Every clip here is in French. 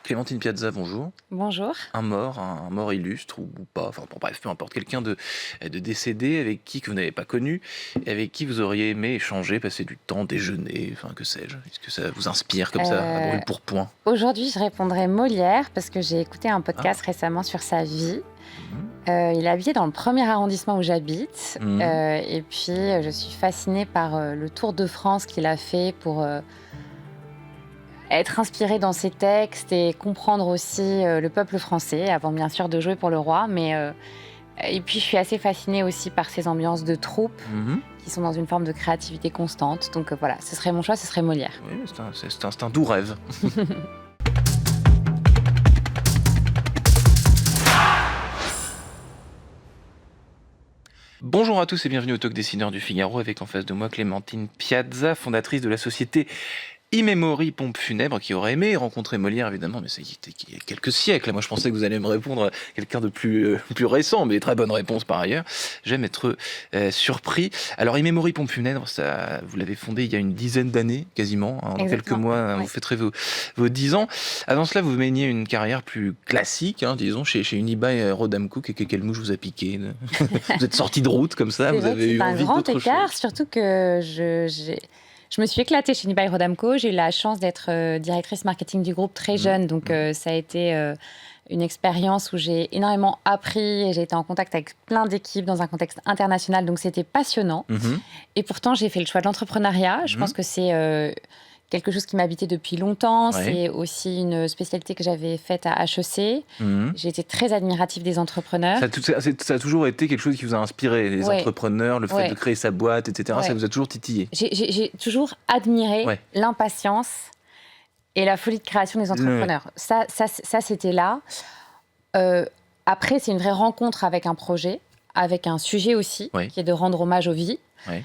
Clémentine Piazza, bonjour. Bonjour. Un mort illustre ou pas, enfin bon, bref, peu importe, quelqu'un de décédé avec qui que vous n'avez pas connu et avec qui vous auriez aimé échanger, passer du temps, déjeuner, enfin que sais-je. Est-ce que ça vous inspire comme ça, à Euh, brûle-pourpoint? Aujourd'hui, je répondrai Molière parce que j'ai écouté un podcast Ah. récemment sur sa vie. Mhm. Il est habité dans le premier arrondissement où j'habite. Mhm. Et puis, je suis fascinée par le tour de France qu'il a fait pour être inspirée dans ses textes et comprendre aussi le peuple français, avant bien sûr de jouer pour le roi. Et puis, je suis assez fascinée aussi par ces ambiances de troupe Mhm. qui sont dans une forme de créativité constante. Donc voilà, ce serait mon choix, ce serait Molière. Oui, c'est un doux rêve. Bonjour à tous et bienvenue au Talk Dessineur du Figaro avec en face de moi Clémentine Piazza, fondatrice de la société In-Memory Pompe Funèbre, qui aurait aimé rencontrer Molière évidemment, mais ça y était il y a quelques siècles. Moi je pensais que vous alliez me répondre quelqu'un de plus récent, mais très bonne réponse par ailleurs. J'aime être surpris. Alors In-Memory Pompe Funèbre, ça, vous l'avez fondé il y a une dizaine d'années quasiment, hein. Dans quelques Exactement. mois vous Oui. fêterez vos 10 ans. Avant cela vous meniez une carrière plus classique, hein, disons, chez Unibail Rodamco. Quelle mouche vous a piqué? Vous êtes sorti de route comme ça, C'est vous vrai que avez eu c'est un envie grand d'autre écart, chose? surtout que je me suis éclatée chez Unibail Rodamco. J'ai eu la chance d'être directrice marketing du groupe très jeune, donc ça a été une expérience où j'ai énormément appris et j'ai été en contact avec plein d'équipes dans un contexte international, donc c'était passionnant. Mhm. Et pourtant, j'ai fait le choix de l'entrepreneuriat. Je pense que c'est quelque chose qui m'habitait depuis longtemps. Ouais. C'est aussi une spécialité que j'avais faite à HEC. Mhm. J'ai été très admirative des entrepreneurs. Ça a toujours été quelque chose qui vous a inspiré, les Ouais. entrepreneurs, le fait Ouais. de créer sa boîte, etc. Ça Ouais. vous a toujours titillé? J'ai toujours admiré Ouais. l'impatience et la folie de création des entrepreneurs. Ça, c'était là. Après, c'est une vraie rencontre avec un projet, avec un sujet aussi, Ouais. qui est de rendre hommage aux vies. Ouais.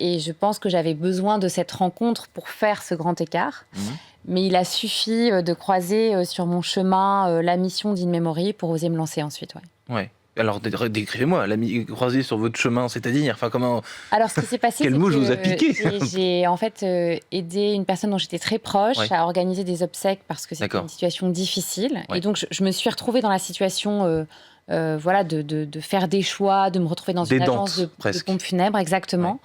Et je pense que j'avais besoin de cette rencontre pour faire ce grand écart. Mhm. Mais il a suffi de croiser sur mon chemin la mission d'In-Memory pour oser me lancer ensuite. Ouais. Ouais. Alors décrivez-moi, l'ami croisé sur votre chemin, c'est-à-dire, enfin comment? Alors, ce qui s'est passé, Quelle c'est mouche que vous a piqué? j'ai en fait aidé une personne dont j'étais très proche Ouais. à organiser des obsèques parce que c'était D'accord. une situation difficile. Ouais. Et donc, je me suis retrouvée dans la situation voilà, de faire des choix, de me retrouver dans une D'aidante, agence de presque. pompes funèbres, exactement.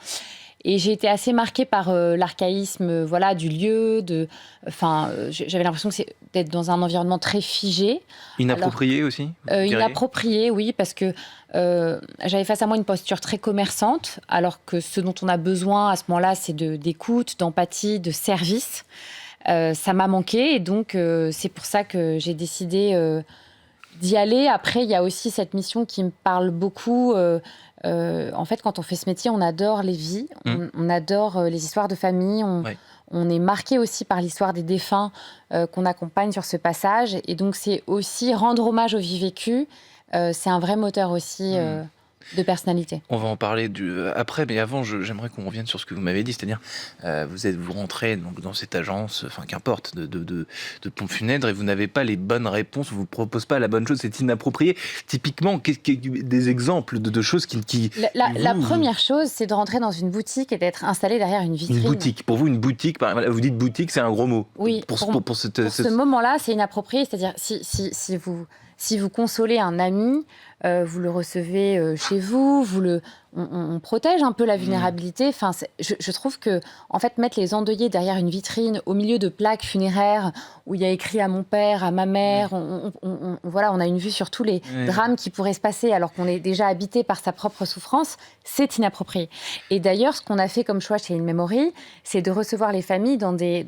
Et j'ai été assez marquée par l'archaïsme voilà, du lieu. J'avais l'impression d'être dans un environnement très figé. Inapproprié aussi, vous diriez? Inapproprié, oui, parce que j'avais face à moi une posture très commerçante, alors que ce dont on a besoin à ce moment-là, c'est d'écoute, d'empathie, de service. Ça m'a manqué et donc c'est pour ça que j'ai décidé d'y aller. Après, il y a aussi cette mission qui me parle beaucoup. En fait, quand on fait ce métier, on adore les vies, on adore les histoires de famille, on est marqué aussi par l'histoire des défunts qu'on accompagne sur ce passage. Et donc, c'est aussi rendre hommage aux vies vécues. C'est un vrai moteur aussi de personnalité. On va en parler après, mais avant, j'aimerais qu'on revienne sur ce que vous m'avez dit, c'est-à-dire, vous rentrez donc dans cette agence, enfin qu'importe, de pompes funèbres, et vous n'avez pas les bonnes réponses, on vous propose pas la bonne chose, c'est inapproprié. Typiquement, des exemples de choses qui La première chose, c'est de rentrer dans une boutique et d'être installé derrière une vitrine. Une boutique. Pour vous, une boutique, vous dites boutique, c'est un gros mot. Oui, pour ce moment-là, c'est inapproprié. C'est-à-dire, si vous consolez un ami, vous le recevez chez vous, on protège un peu la vulnérabilité. Enfin, je trouve que, en fait, mettre les endeuillés derrière une vitrine, au milieu de plaques funéraires où il y a écrit à mon père, à ma mère, voilà, on a une vue sur tous les drames qui pourraient se passer alors qu'on est déjà habité par sa propre souffrance, c'est inapproprié. Et d'ailleurs, ce qu'on a fait comme choix chez In-Memory, c'est de recevoir les familles dans des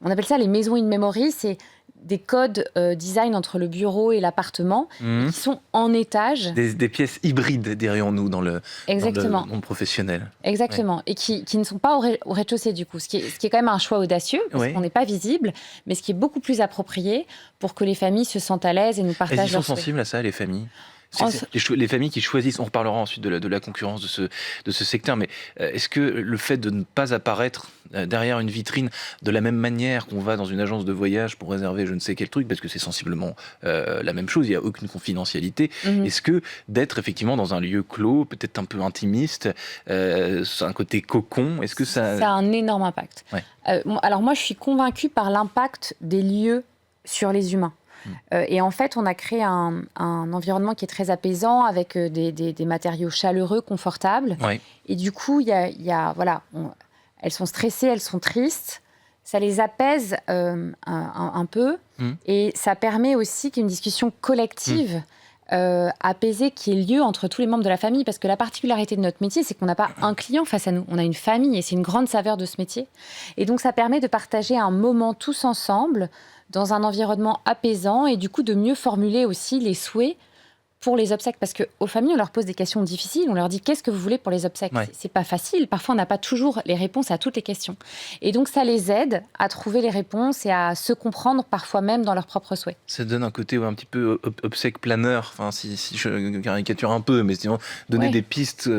on appelle ça les maisons In-Memory, c'est des codes design entre le bureau et l'appartement qui sont en étage. Des pièces hybrides, dirions-nous, dans le monde professionnel. Exactement. Ouais. Et qui ne sont pas au rez-de-chaussée, du coup. Ce qui est quand même un choix audacieux, parce qu'on n'est pas visible, mais ce qui est beaucoup plus approprié pour que les familles se sentent à l'aise et nous partagent leurs souhaits. Ils sont sensibles à ça, les familles? Les familles qui choisissent, on reparlera ensuite de la concurrence de ce secteur, mais est-ce que le fait de ne pas apparaître derrière une vitrine de la même manière qu'on va dans une agence de voyage pour réserver je ne sais quel truc, parce que c'est sensiblement la même chose, il n'y a aucune confidentialité, est-ce que d'être effectivement dans un lieu clos, peut-être un peu intimiste, un côté cocon, est-ce que ça... Ça a un énorme impact. Ouais. Alors moi, je suis convaincue par l'impact des lieux sur les humains. Et en fait, on a créé un environnement qui est très apaisant, avec des matériaux chaleureux, confortables. Ouais. Et du coup, voilà, elles sont stressées, elles sont tristes. Ça les apaise un peu. Et ça permet aussi qu'il y ait une discussion collective apaisée qui ait lieu entre tous les membres de la famille. Parce que la particularité de notre métier, c'est qu'on n'a pas un client face à nous. On a une famille et c'est une grande saveur de ce métier. Et donc, ça permet de partager un moment tous ensemble dans un environnement apaisant et du coup de mieux formuler aussi les souhaits pour les obsèques. Parce qu'aux familles, on leur pose des questions difficiles. On leur dit « Qu'est-ce que vous voulez pour les obsèques ?» C'est pas facile. Parfois, on n'a pas toujours les réponses à toutes les questions. Et donc, ça les aide à trouver les réponses et à se comprendre parfois même dans leurs propres souhaits. Ça donne un côté un petit peu obsèque planeur, enfin, si je caricature un peu, mais sinon donner des pistes,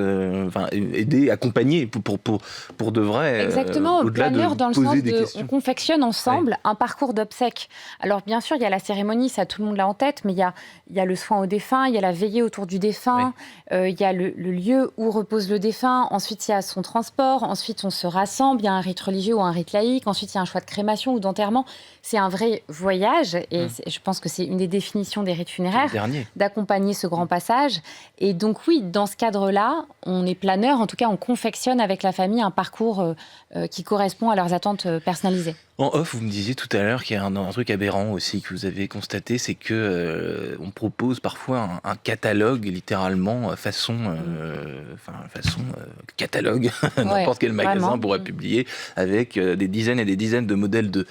aider, accompagner pour de vrai. Exactement, planeur dans le sens questions. On confectionne ensemble un parcours d'obsèques. Alors, bien sûr, il y a la cérémonie, ça tout le monde l'a en tête, mais il y a le soin au défunt, il y a la veillée autour du défunt, il y a le lieu où repose le défunt, ensuite il y a son transport, ensuite on se rassemble, il y a un rite religieux ou un rite laïque, ensuite il y a un choix de crémation ou d'enterrement. C'est un vrai voyage et je pense que c'est une des définitions des rites funéraires, d'accompagner ce grand passage. Et donc oui, dans ce cadre-là, on est planeur, en tout cas on confectionne avec la famille un parcours qui correspond à leurs attentes personnalisées. En off, vous me disiez tout à l'heure qu'il y a un truc aberrant aussi que vous avez constaté, c'est que on propose parfois un catalogue, littéralement, façon catalogue, n'importe quel magasin vraiment pourrait publier, avec des dizaines et des dizaines de modèles de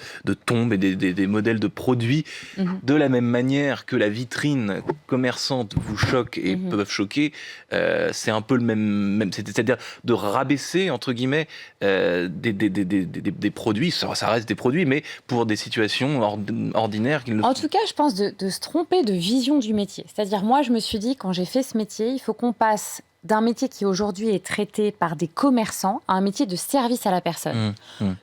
tombes et des modèles de produits, de la même manière que la vitrine commerçante vous choque et peuvent choquer. C'est un peu le même c'est-à-dire de rabaisser, entre guillemets, des produits, ça reste des produits, mais pour des situations ordinaires. En tout cas, je pense de se tromper de vision du métier. C'est-à-dire, moi, je me suis dit, quand j'ai fait ce métier, il faut qu'on passe d'un métier qui aujourd'hui est traité par des commerçants à un métier de service à la personne.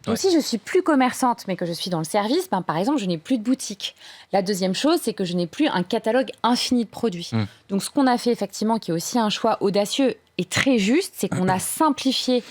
Donc si je suis plus commerçante, mais que je suis dans le service, par exemple, je n'ai plus de boutique. La deuxième chose, c'est que je n'ai plus un catalogue infini de produits. Donc ce qu'on a fait, effectivement, qui est aussi un choix audacieux et très juste, c'est qu'on a simplifié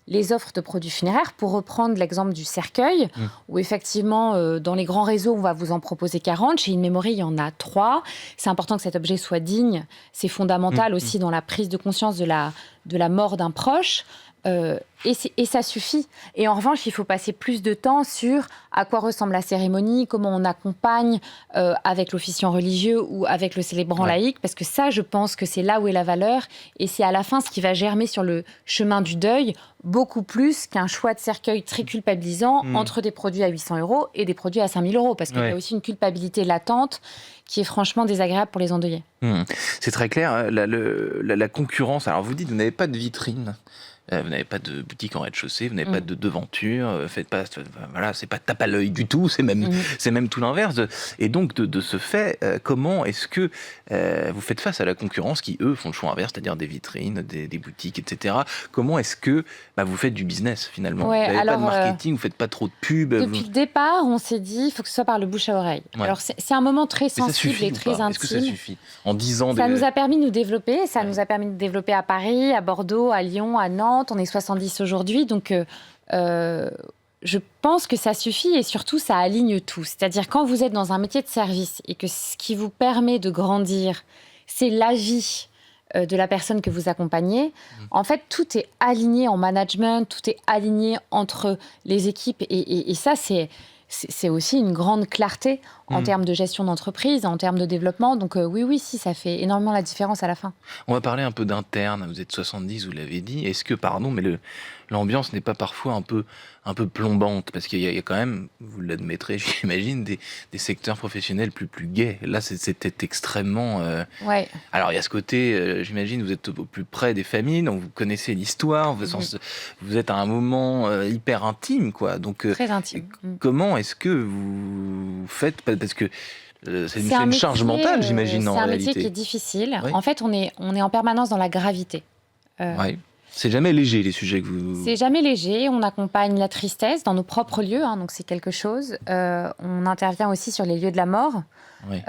les offres de produits funéraires, pour reprendre l'exemple du cercueil, où effectivement, dans les grands réseaux, on va vous en proposer 40. Chez In Memory, il y en a 3. C'est important que cet objet soit digne. C'est fondamental aussi dans la prise de conscience de la mort d'un proche. Et ça suffit. Et en revanche, il faut passer plus de temps sur à quoi ressemble la cérémonie, comment on accompagne avec l'officiant religieux ou avec le célébrant laïque, parce que ça, je pense que c'est là où est la valeur, et c'est à la fin ce qui va germer sur le chemin du deuil, beaucoup plus qu'un choix de cercueil très culpabilisant entre des produits à 800 € et des produits à 5000 €, parce qu'il y a aussi une culpabilité latente qui est franchement désagréable pour les endeuillés. C'est très clair. La concurrence, alors vous dites, vous n'avez pas de vitrine. Vous n'avez pas de boutique en rez-de-chaussée, vous n'avez pas de devanture, c'est pas tape à l'œil du tout, c'est même tout l'inverse. Et donc, de ce fait, comment est-ce que vous faites face à la concurrence qui, eux, font le choix inverse, c'est-à-dire des vitrines, des boutiques, etc. Comment est-ce que vous faites du business, finalement? Vous n'avez pas de marketing, vous ne faites pas trop de pub? Depuis le départ, on s'est dit, il faut que ce soit par le bouche à oreille. Alors, c'est un moment très sensible et très intime. Est-ce que ça suffit? En 10 ans... Ça nous a permis de nous développer. Ça nous a permis de développer à Paris, à Bordeaux, à Lyon, à Nantes. On est 70 aujourd'hui, donc je pense que ça suffit et surtout, ça aligne tout. C'est-à-dire, quand vous êtes dans un métier de service et que ce qui vous permet de grandir, c'est l'avis de la personne que vous accompagnez, en fait, tout est aligné en management, tout est aligné entre les équipes. Et ça, c'est aussi une grande clarté en termes de gestion d'entreprise, en termes de développement. Donc oui, ça fait énormément la différence à la fin. On va parler un peu d'interne. Vous êtes 70, vous l'avez dit. Est-ce que, mais l'ambiance n'est pas parfois un peu plombante? Parce qu'il y a quand même, vous l'admettrez, j'imagine, des secteurs professionnels plus gais. Là, c'était extrêmement... Alors, il y a ce côté, j'imagine, vous êtes au plus près des familles, donc vous connaissez l'histoire, vous êtes à un moment hyper intime, quoi. Donc, très intime. Comment est-ce que vous faites? Parce que C'est une charge mentale, j'imagine, en réalité. C'est un métier qui est difficile. Oui. En fait, on est en permanence dans la gravité. Oui. C'est jamais léger, les sujets que vous... C'est jamais léger. On accompagne la tristesse dans nos propres lieux, donc c'est quelque chose. On intervient aussi sur les lieux de la mort. Oui.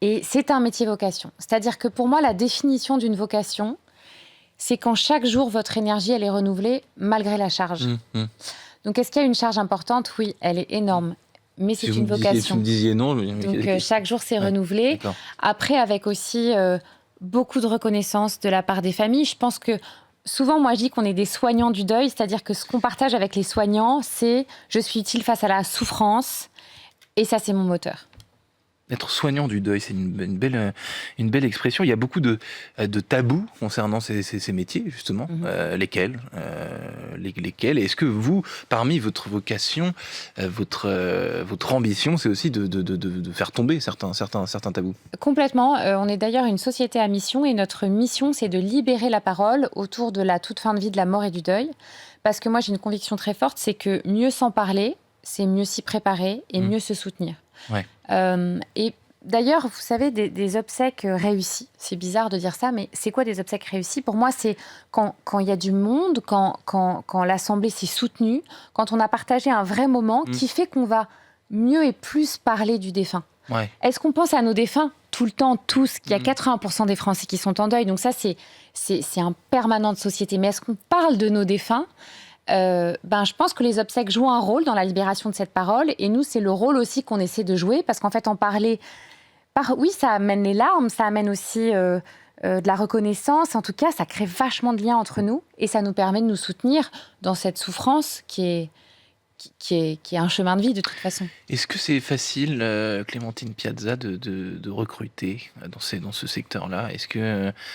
Et c'est un métier vocation. C'est-à-dire que pour moi, la définition d'une vocation, c'est quand chaque jour, votre énergie, elle est renouvelée malgré la charge. Donc, est-ce qu'il y a une charge importante ? Oui, elle est énorme. Mais c'est une vocation. Si vous me disiez non... Donc, chaque jour, c'est renouvelé. D'accord. Après, avec aussi beaucoup de reconnaissance de la part des familles. Je pense que souvent, moi, je dis qu'on est des soignants du deuil. C'est-à-dire que ce qu'on partage avec les soignants, c'est « je suis utile face à la souffrance ». Et ça, c'est mon moteur. Être soignant du deuil, c'est une belle expression. Il y a beaucoup de tabous concernant ces métiers, justement. Lesquels Est-ce que vous, parmi votre vocation, votre ambition, c'est aussi de faire tomber certains tabous ? Complètement. On est d'ailleurs une société à mission et notre mission, c'est de libérer la parole autour de la toute fin de vie, de la mort et du deuil. Parce que moi, j'ai une conviction très forte, c'est que mieux s'en parler, c'est mieux s'y préparer et mieux se soutenir. Ouais. Et d'ailleurs, vous savez, des obsèques réussies, c'est bizarre de dire ça, mais c'est quoi des obsèques réussies ? Pour moi, c'est quand il y a du monde, quand l'Assemblée s'est soutenue, quand on a partagé un vrai moment qui fait qu'on va mieux et plus parler du défunt. Ouais. Est-ce qu'on pense à nos défunts tout le temps, tous ? Il y a 80% des Français qui sont en deuil, donc ça, c'est un permanent de société. Mais est-ce qu'on parle de nos défunts ? Je pense que les obsèques jouent un rôle dans la libération de cette parole. Et nous, c'est le rôle aussi qu'on essaie de jouer. Parce qu'en fait, en parler, oui, ça amène les larmes, ça amène aussi de la reconnaissance. En tout cas, ça crée vachement de liens entre nous. Et ça nous permet de nous soutenir dans cette souffrance qui est un chemin de vie, de toute façon. Est-ce que c'est facile, Clémentine Piazza, de recruter dans ce secteur-là ?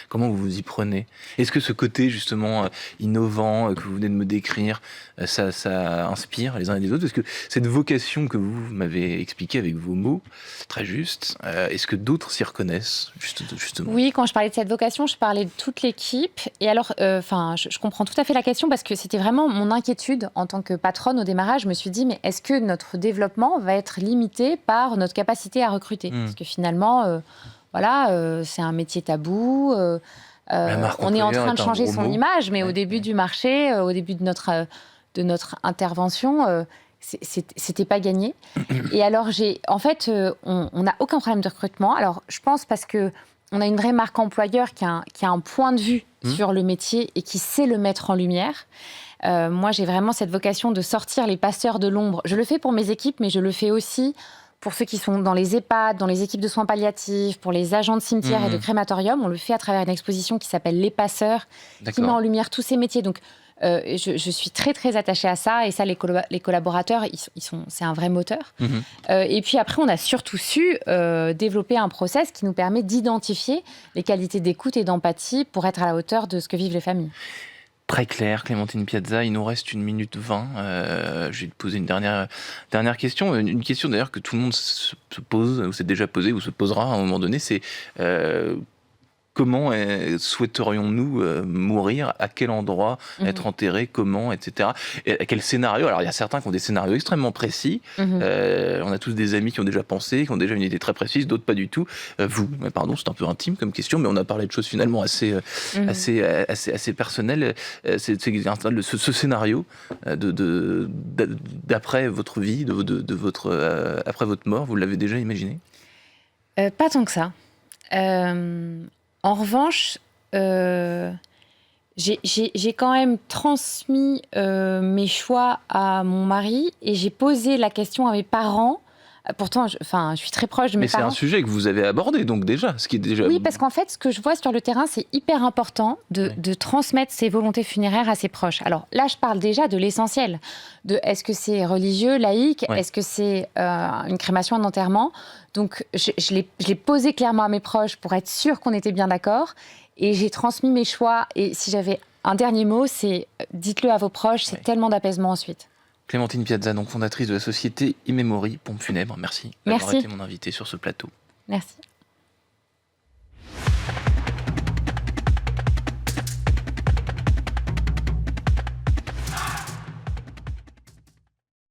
Comment vous vous y prenez ? Est-ce que ce côté, justement, innovant que vous venez de me décrire, ça inspire les uns et les autres ? Parce que cette vocation que vous m'avez expliquée avec vos mots, très juste, est-ce que d'autres s'y reconnaissent, justement ? Oui, quand je parlais de cette vocation, je parlais de toute l'équipe. Et alors, je comprends tout à fait la question parce que c'était vraiment mon inquiétude en tant que patronne au démarrage. Je me suis dit, mais est-ce que notre développement va être limité par notre capacité à recruter ? Parce que finalement, c'est un métier tabou. On est en train de changer son image, mais au début du marché, au début de notre intervention, c'était pas gagné. Et alors, on n'a aucun problème de recrutement. Alors, je pense parce que on a une vraie marque employeur qui a un point de vue sur le métier et qui sait le mettre en lumière. Moi, j'ai vraiment cette vocation de sortir les passeurs de l'ombre. Je le fais pour mes équipes, mais je le fais aussi pour ceux qui sont dans les EHPAD, dans les équipes de soins palliatifs, pour les agents de cimetière et de crématorium. On le fait à travers une exposition qui s'appelle Les Passeurs, qui met en lumière tous ces métiers. Donc, je suis très, très attachée à ça. Et ça, les collaborateurs, c'est un vrai moteur. Et puis après, on a surtout su développer un process qui nous permet d'identifier les qualités d'écoute et d'empathie pour être à la hauteur de ce que vivent les familles. Très clair, Clémentine Piazza, il nous reste 1 minute 20. Je vais te poser une dernière question. Une question d'ailleurs que tout le monde se pose, ou s'est déjà posé, ou se posera à un moment donné, c'est comment souhaiterions-nous mourir ? À quel endroit être enterré ? Comment ? Etc. Et à quel scénario ? Alors, il y a certains qui ont des scénarios extrêmement précis. On a tous des amis qui ont déjà pensé, qui ont déjà une idée très précise, d'autres pas du tout. Pardon, c'est un peu intime comme question, mais on a parlé de choses finalement assez personnelles. C'est ce scénario d'après votre vie, après votre mort, vous l'avez déjà imaginé ? Pas tant que ça. En revanche, j'ai quand même transmis mes choix à mon mari et j'ai posé la question à mes parents. Pourtant, je suis très proche de mes parents. Mais c'est un sujet que vous avez abordé, donc déjà, ce qui est déjà... Oui, parce qu'en fait, ce que je vois sur le terrain, c'est hyper important de transmettre ses volontés funéraires à ses proches. Alors là, je parle déjà de l'essentiel. Est-ce que c'est religieux, laïque ? Est-ce que c'est une crémation, un enterrement ? Donc, je l'ai posé clairement à mes proches pour être sûre qu'on était bien d'accord. Et j'ai transmis mes choix. Et si j'avais un dernier mot, c'est dites-le à vos proches, c'est tellement d'apaisement ensuite. Clémentine Piazza, donc fondatrice de la société Imemory Pompes Funèbres. Merci d'avoir été mon invitée sur ce plateau. Merci.